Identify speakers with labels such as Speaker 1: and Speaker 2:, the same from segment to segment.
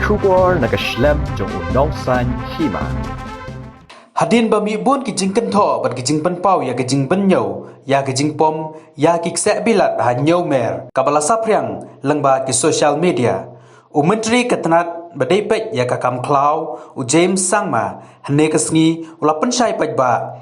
Speaker 1: Kubor na kashlem jong unong san Hima.
Speaker 2: Hadin ba mi bun ki jing kan tho bat ki jing pan pau ya ki jing ban nyau ya ki jing pom ya ki Kseh Bilat ha nyau mer kabala sapriang langba ki social media u menteri ketenat badai pet ya ka kam klau u James Sangma hane ka sngi ula penshai pet ba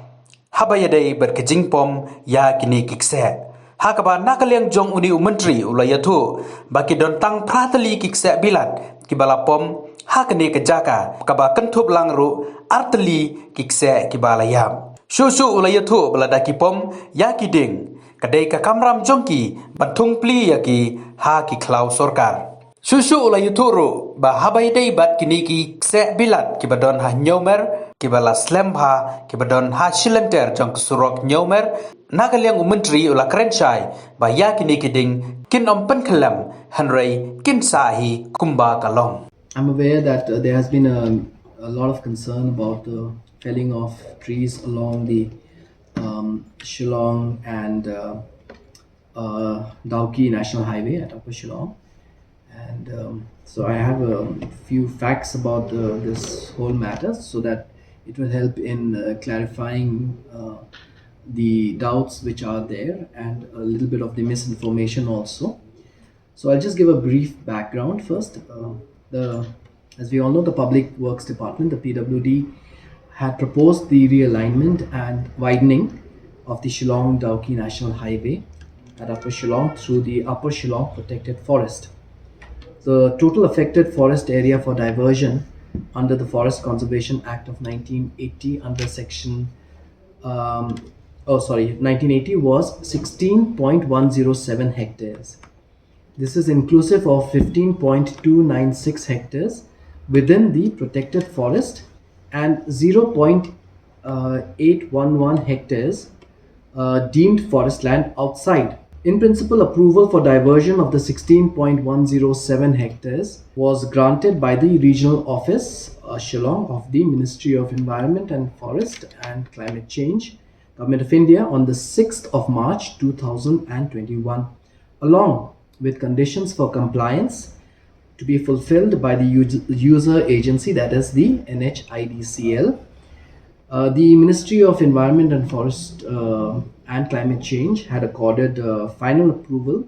Speaker 2: haba ya dai bat ki jing pom ya ki ni ki Kseh ha ka ba nakaliang jong uni u menteri ula ya thu ba ki don tang pratali ki Kseh Bilat ki bala pom ha ka ni ka jaka ka ba kan thup lang ru artli ki Kseh ki balayam shu ulayathu balada ki pom ya ki ding kadai ka kamram jongki bathung pli ya ki ha ki khlau sarkar shu ulayathu ru ba habai dei bat kini ki Kseh Bilat ki badon ha nyomer ki bala slam ha ki badon ha shilenter jong surok nyomer nakaliang menteri ula krenchai ba ya kini ki ding kin om pen khalam hanrei kin sahi kumba kalong.
Speaker 3: I'm aware that there has been a lot of concern about the felling of trees along the Shillong and Dawki National Highway at Upper Shillong. And so I have a few facts about this whole matter so that it will help in clarifying the doubts which are there and a little bit of the misinformation also. So I'll just give a brief background first. As we all know, the Public Works Department, the PWD, had proposed the realignment and widening of the Shillong-Dawki National Highway at Upper Shillong through the Upper Shillong Protected Forest. The total affected forest area for diversion under the Forest Conservation Act of 1980 under section 1980 was 16.107 hectares. This is inclusive of 15.296 hectares within the protected forest and 0.811 hectares deemed forest land outside. In principle, approval for diversion of the 16.107 hectares was granted by the Regional Office, Shillong, of the Ministry of Environment and Forest and Climate Change, Government of India, on the 6th of March 2021, along with conditions for compliance to be fulfilled by the user agency, that is the NHIDCL. The Ministry of Environment and Forest and Climate Change had accorded final approval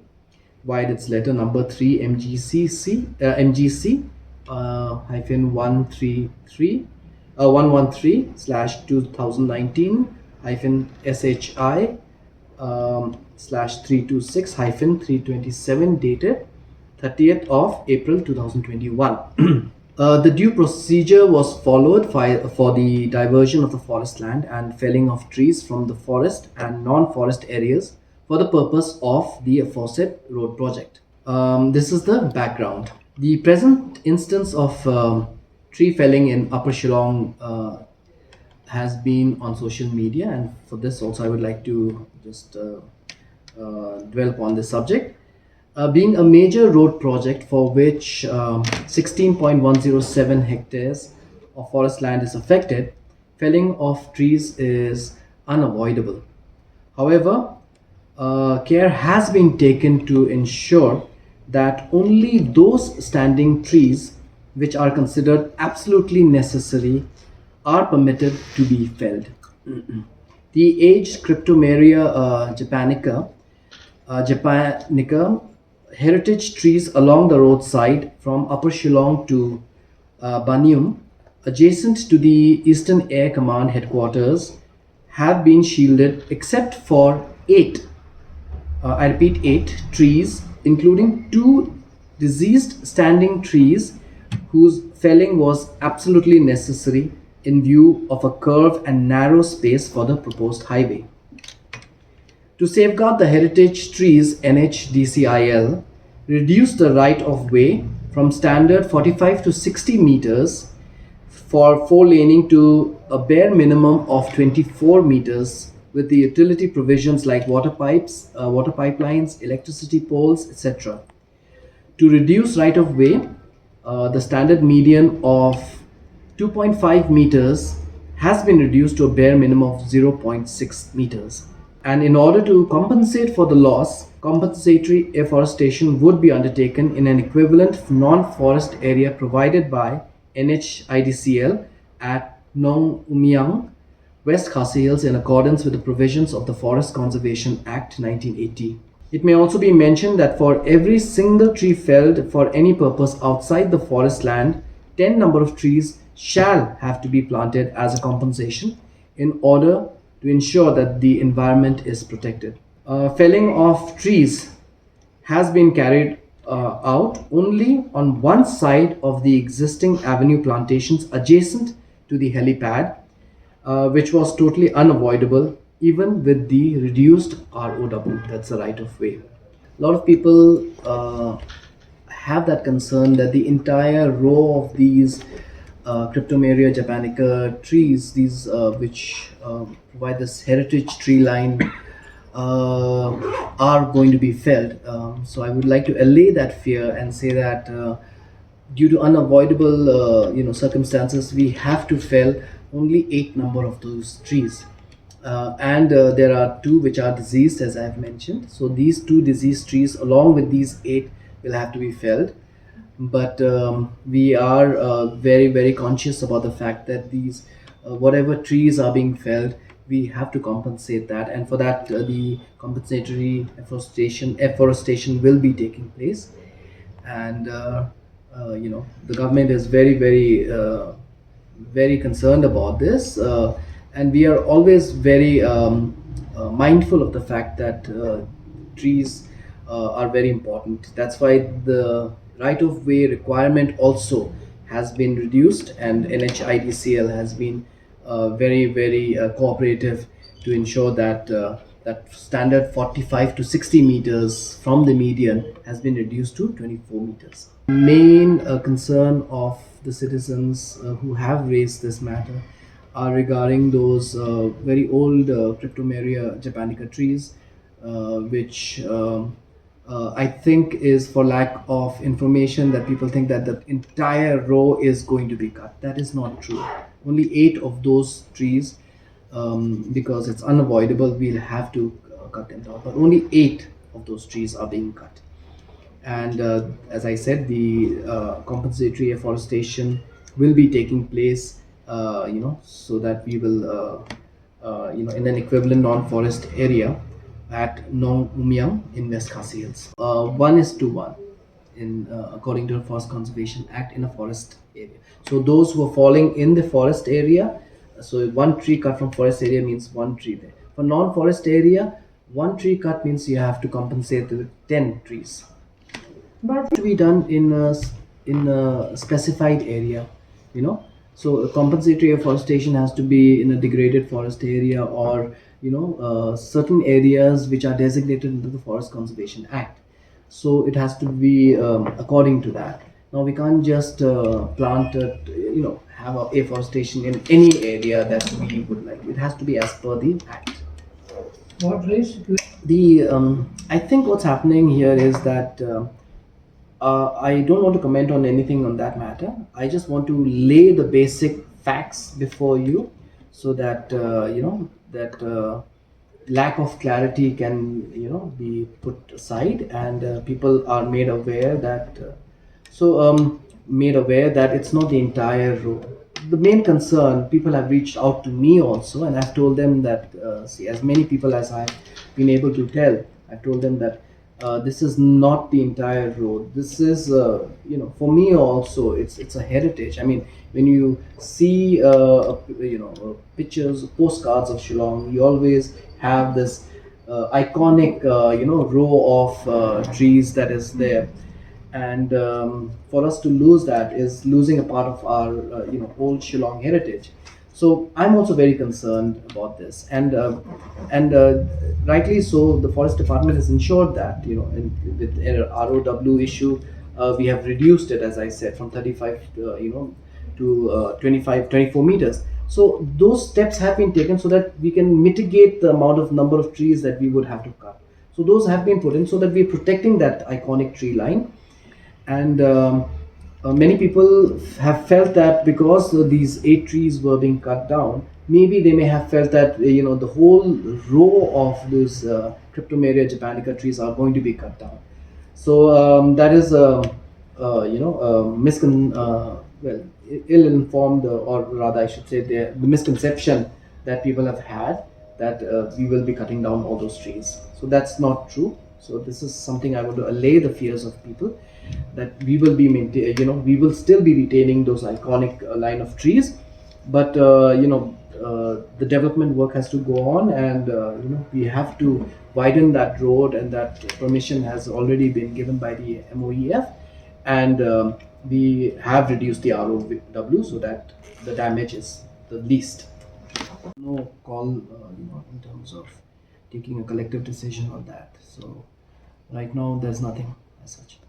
Speaker 3: via its letter number 3 MGC hyphen 113/2019 hyphen SHI /326 hyphen 327 dated 30th of April 2021. The due procedure was followed for the diversion of the forest land and felling of trees from the forest and non-forest areas for the purpose of the aforesaid road project. This is the background. The present instance of tree felling in Upper Shillong has been on social media, and for this also I would like to just dwell upon this subject. Being a major road project for which 16.107 hectares of forest land is affected, felling of trees is unavoidable. However, care has been taken to ensure that only those standing trees which are considered absolutely necessary are permitted to be felled. The aged Cryptomeria japonica heritage trees along the roadside from Upper Shillong to Banium, adjacent to the Eastern Air Command headquarters, have been shielded except for 8 trees, including 2 diseased standing trees whose felling was absolutely necessary in view of a curved and narrow space for the proposed highway. To safeguard the heritage trees, NHDCIL reduced the right of way from standard 45 to 60 meters for 4-laning to a bare minimum of 24 meters with the utility provisions like water pipes, water pipelines, electricity poles, etc. To reduce right of way, the standard median of 2.5 meters has been reduced to a bare minimum of 0.6 meters. And in order to compensate for the loss, compensatory afforestation would be undertaken in an equivalent non-forest area provided by NHIDCL at Nong Umyang, West Khasi Hills in accordance with the provisions of the Forest Conservation Act 1980. It may also be mentioned that for every single tree felled for any purpose outside the forest land, 10 number of trees shall have to be planted as a compensation in order to ensure that the environment is protected. Felling of trees has been carried out only on one side of the existing avenue plantations adjacent to the helipad, which was totally unavoidable even with the reduced ROW, that's the right of way. A lot of people have that concern that the entire row of these Cryptomeria japonica trees, these which provide this heritage tree line, are going to be felled. So I would like to allay that fear and say that due to unavoidable circumstances, we have to fell only 8 number of those trees. And there are 2 which are diseased, as I have mentioned. So these 2 diseased trees along with these 8 will have to be felled. But we are very very conscious about the fact that these whatever trees are being felled, we have to compensate that, and for that the compensatory afforestation will be taking place. And the government is very concerned about this, and we are always very mindful of the fact that trees are very important. That's why the right of way requirement also has been reduced, and NHIDCL has been very cooperative to ensure that that standard 45 to 60 meters from the median has been reduced to 24 meters. Main concern of the citizens who have raised this matter are regarding those very old Cryptomeria japonica trees, which I think is for lack of information, that people think that the entire row is going to be cut. That is not true. Only 8 of those trees, because it's unavoidable, we'll have to cut them down. But only 8 of those trees are being cut. And as I said, the compensatory afforestation will be taking place, so that we will, in an equivalent non-forest area at Nong Umyang in West Khasi Hills. 1:1 in according to the Forest Conservation Act in a forest area. So those who are falling in the forest area, so 1 tree cut from forest area means 1 tree there. For non-forest area, 1 tree cut means you have to compensate with 10 trees. But to be done in a specified area, so a compensatory afforestation has to be in a degraded forest area, or certain areas which are designated under the Forest Conservation Act. So it has to be according to that. Now we can't just plant have a afforestation in any area that we would like. It has to be as per the act.
Speaker 4: What risk?
Speaker 3: The I think what's happening here is that I don't want to comment on anything on that matter. I just want to lay the basic facts before you, so that that lack of clarity can be put aside, and people are made aware that it's not the entire row. The main concern, people have reached out to me also, and I've told them that see, as many people as I've been able to tell, I've told them that this is not the entire road. This is for me also, it's a heritage. I mean, when you see pictures, postcards of Shillong, you always have this iconic row of trees that is there. And for us to lose that is losing a part of our old Shillong heritage. So I'm also very concerned about this, and rightly so. The forest department has ensured that with ROW issue, we have reduced it, as I said, from 35 to 24 meters. So those steps have been taken so that we can mitigate the amount of number of trees that we would have to cut. So those have been put in so that we're protecting that iconic tree line. And many people have felt that because these 8 trees were being cut down, maybe they may have felt that the whole row of those Cryptomeria japonica trees are going to be cut down. So that is ill-informed, or rather, I should say, the misconception that people have had that we will be cutting down all those trees. So that's not true. So this is something I want to allay the fears of people, that we will be we will still be retaining those iconic line of trees, but the development work has to go on, and we have to widen that road, and that permission has already been given by the MOEF, and we have reduced the ROW so that the damage is the least. No call, in terms of taking a collective decision on that. So right now, there's nothing as such.